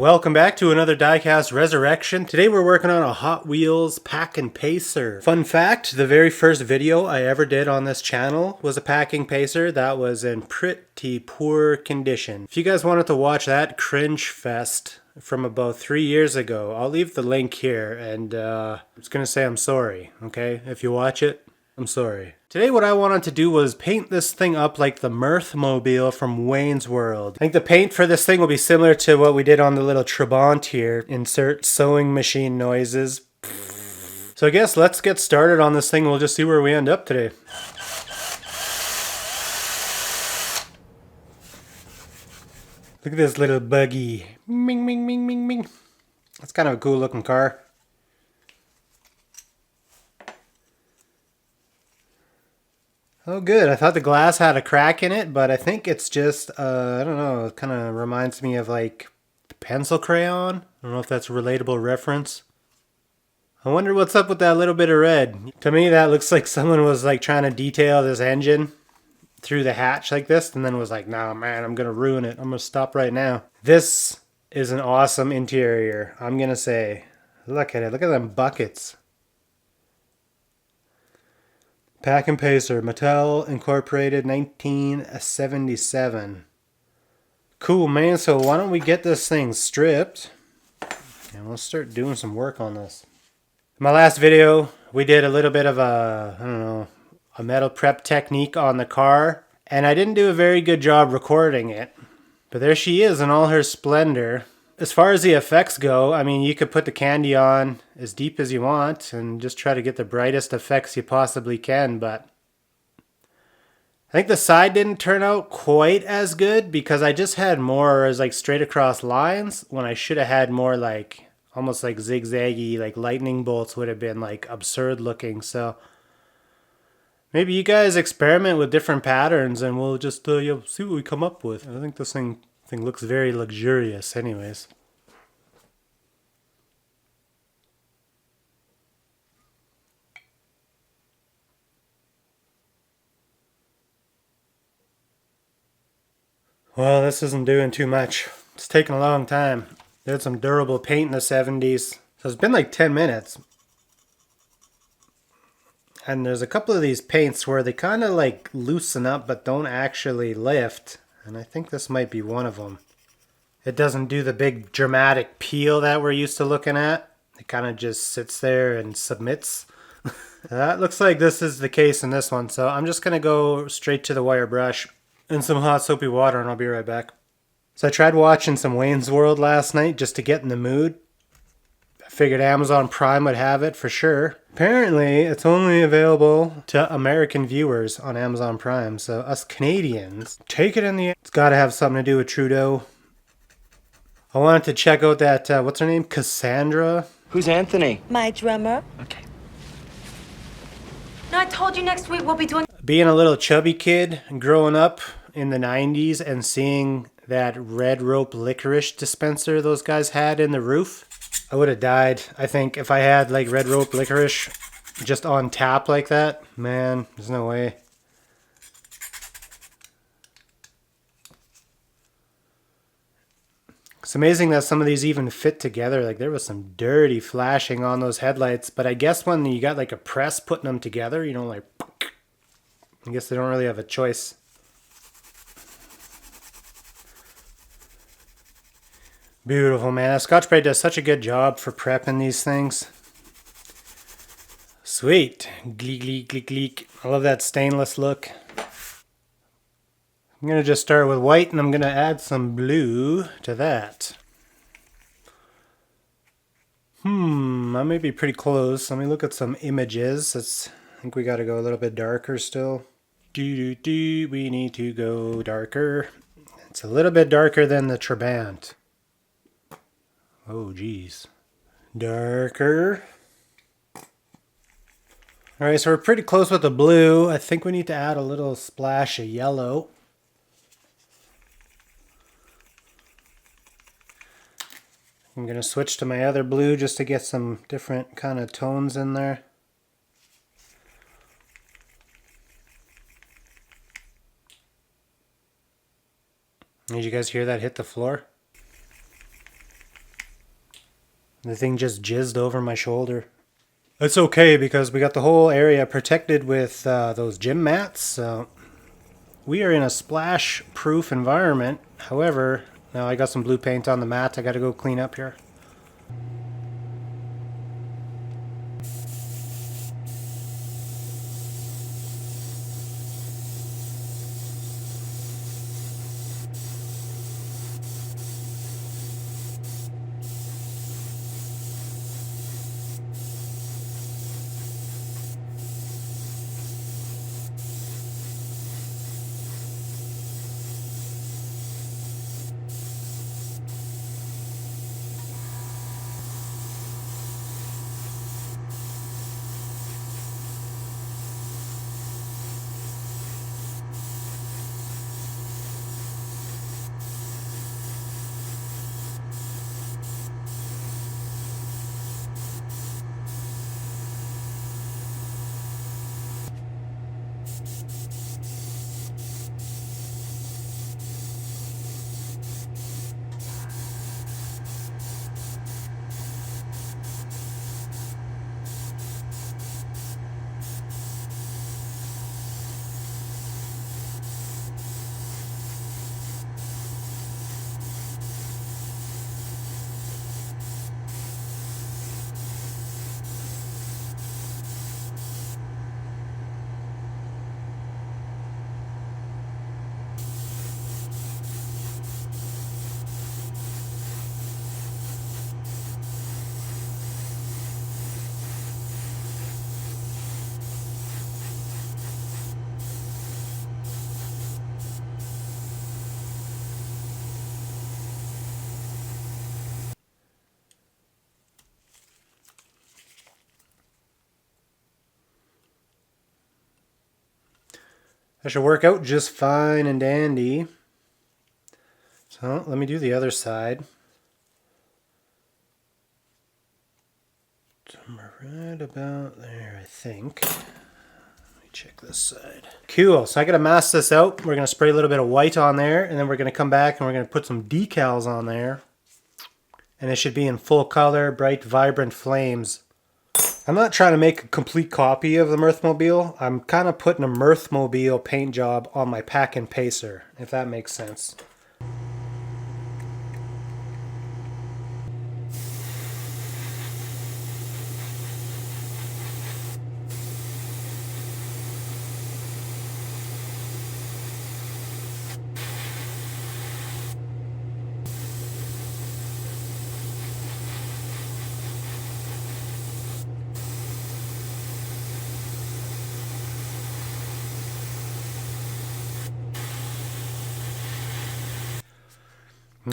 welcome back to another Diecast Resurrection. Today we're working on a Hot Wheels Packin Pacer. Fun fact, the very first video I ever did on this channel was a Packin Pacer that was in pretty poor condition. If you guys wanted to watch that cringe fest from about 3 years ago, I'll leave the link here, and I'm just gonna say I'm sorry, okay? If you watch it, I'm sorry. Today what I wanted to do was paint this thing up like the Mirth Mobile from Wayne's World. I think the paint for this thing will be similar to what we did on the little Trabant here. Insert sewing machine noises. So I guess let's get started on this thing. We'll just see where we end up today. Look at this little buggy. Ming, ming, ming, ming, ming. That's kind of a cool looking car. Oh good, I thought the glass had a crack in it, but I think it's just, I don't know, it kind of reminds me of like pencil crayon. I don't know if that's a relatable reference. I wonder what's up with that little bit of red. To me that looks like someone was like trying to detail this engine through the hatch like this and then was like, nah man, I'm gonna ruin it. I'm gonna stop right now. This is an awesome interior, I'm gonna say. Look at it, look at them buckets. Packin Pacer, Mattel Incorporated, 1977. Cool, man. So why don't we get this thing stripped and we'll start doing some work on this. In my last video, we did a little bit of a, I don't know, a metal prep technique on the car, and I didn't do a very good job recording it. But there she is in all her splendor. As far as the effects go, I mean, you could put the candy on as deep as you want and just try to get the brightest effects you possibly can, but I think the side didn't turn out quite as good because I just had more as like straight across lines when I should have had more like almost like zigzaggy, like lightning bolts would have been like absurd looking. So maybe you guys experiment with different patterns and we'll just see what we come up with. I think this thing looks very luxurious anyways. Well, this isn't doing too much. It's taking a long time. They had some durable paint in the 70s. So it's been like 10 minutes. And there's a couple of these paints where they kind of like loosen up but don't actually lift. And I think this might be one of them. It doesn't do the big dramatic peel that we're used to looking at. It kind of just sits there and submits. That looks like this is the case in this one. So I'm just going to go straight to the wire brush and some hot soapy water and I'll be right back. So I tried watching some Wayne's World last night just to get in the mood. I figured Amazon Prime would have it for sure. Apparently it's only available to American viewers on Amazon Prime. So us Canadians, take it in the... It's got to have something to do with Trudeau. I wanted to check out that, what's her name? Cassandra? Who's Anthony? My drummer. Okay. No, I told you next week we'll be doing... Being a little chubby kid, growing up in the 90s and seeing that red rope licorice dispenser those guys had in the roof, I would have died, I think, if I had like red rope licorice just on tap like that. Man, there's no way. It's amazing that some of these even fit together. Like there was some dirty flashing on those headlights, but I guess when you got like a press putting them together, you know, like, I guess they don't really have a choice. Beautiful, man. Scotch-Brite does such a good job for prepping these things. Sweet. Gleek, gleek, gleek, gleek. I love that stainless look. I'm going to just start with white and I'm going to add some blue to that. I may be pretty close. Let me look at some images. I think we got to go a little bit darker still. We need to go darker. It's a little bit darker than the Trabant. Oh, geez. Darker. Alright, so we're pretty close with the blue. I think we need to add a little splash of yellow. I'm going to switch to my other blue just to get some different kind of tones in there. Did you guys hear that hit the floor? The thing just jizzed over my shoulder. It's okay because we got the whole area protected with those gym mats. So we are in a splash-proof environment. However, now I got some blue paint on the mat. I got to go clean up here. That should work out just fine and dandy. So let me do the other side. Somewhere right about there, I think. Let me check this side. Cool, so I gotta mask this out. We're gonna spray a little bit of white on there, and then we're gonna come back and we're gonna put some decals on there. And it should be in full color, bright, vibrant flames. I'm not trying to make a complete copy of the Mirth Mobile. I'm kind of putting a Mirth Mobile paint job on my Packin Pacer, if that makes sense.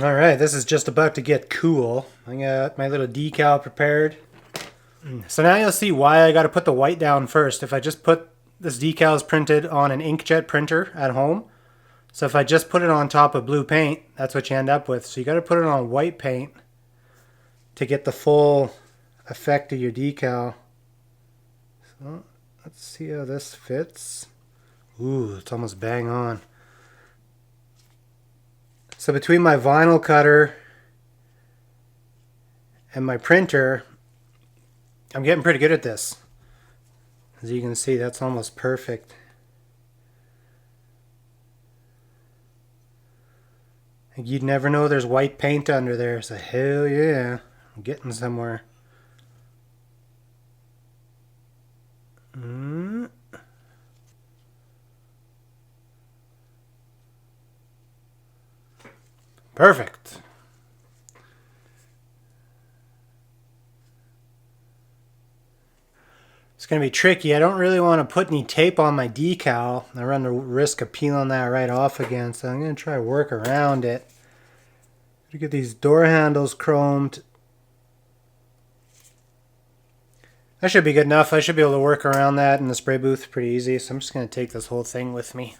Alright, this is just about to get cool. I got my little decal prepared. So now you'll see why I got to put the white down first. If I just put this decal is printed on an inkjet printer at home. So if I just put it on top of blue paint, that's what you end up with. So you got to put it on white paint to get the full effect of your decal. So let's see how this fits. Ooh, it's almost bang on. So between my vinyl cutter and my printer, I'm getting pretty good at this. As you can see, that's almost perfect. And you'd never know there's white paint under there, so hell yeah, I'm getting somewhere. Perfect. It's going to be tricky. I don't really want to put any tape on my decal. I run the risk of peeling that right off again, so I'm going to try to work around it. To get these door handles chromed. That should be good enough. I should be able to work around that in the spray booth pretty easy, so I'm just going to take this whole thing with me.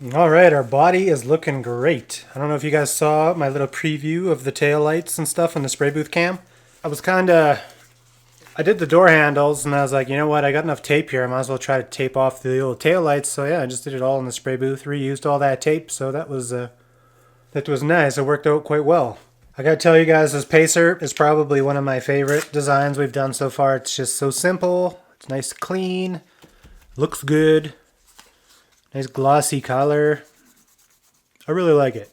All right, our body is looking great. I don't know if you guys saw my little preview of the tail lights and stuff in the spray booth cam. I did the door handles and I was like, you know what, I got enough tape here. I might as well try to tape off the old tail lights. So yeah, I just did it all in the spray booth, reused all that tape. So that was nice. It worked out quite well. I gotta tell you guys, this Pacer is probably one of my favorite designs we've done so far. It's just so simple. It's nice, clean, looks good. Nice glossy color. I really like it.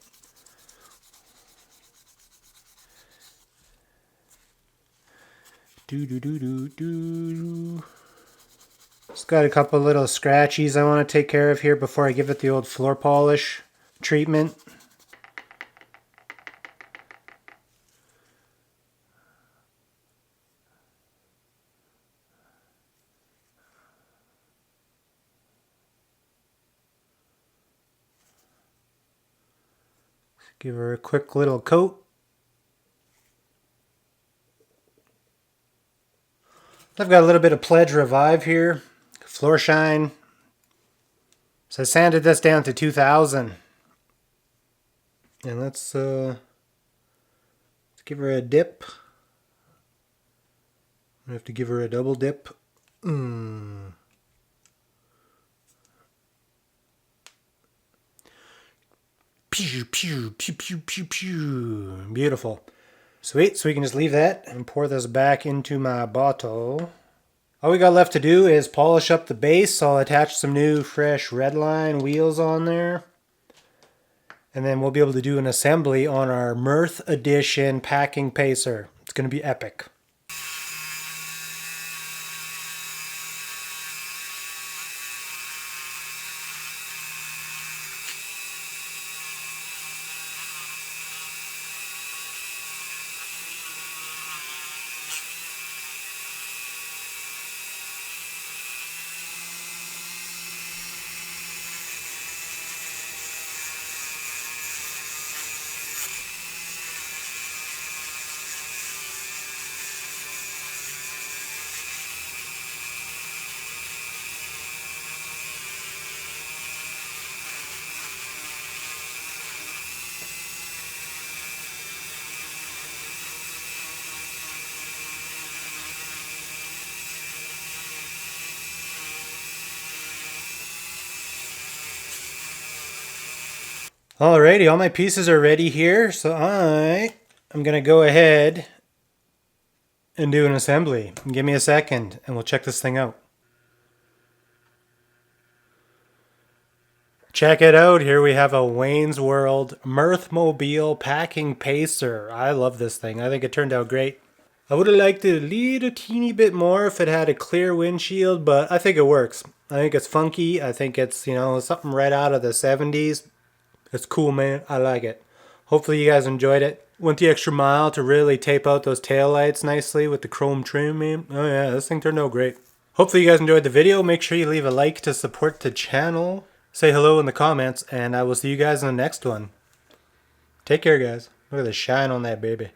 Just got a couple little scratchies I want to take care of here before I give it the old floor polish treatment. Give her a quick little coat. I've got a little bit of Pledge Revive here. Floor shine. So I sanded this down to 2000. And let's give her a dip. I have to give her a double dip. Pew, pew, pew, pew, pew, pew. Beautiful. Sweet, so we can just leave that and pour this back into my bottle. All we got left to do is polish up the base. So I'll attach some new fresh Redline wheels on there. And then we'll be able to do an assembly on our Mirth Edition Packin Pacer. It's going to be epic. Alrighty, all my pieces are ready here, so I'm going to go ahead and do an assembly. Give me a second and we'll check this thing out. Check it out, here we have a Wayne's World Mirth Mobile Packin Pacer. I love this thing, I think it turned out great. I would have liked it a little teeny bit more if it had a clear windshield, but I think it works. I think it's funky, I think it's, you know, something right out of the 70s. It's cool, man. I like it. Hopefully you guys enjoyed it. Went the extra mile to really tape out those taillights nicely with the chrome trim, man. Oh yeah, this thing turned out great. Hopefully you guys enjoyed the video. Make sure you leave a like to support the channel. Say hello in the comments, and I will see you guys in the next one. Take care, guys. Look at the shine on that baby.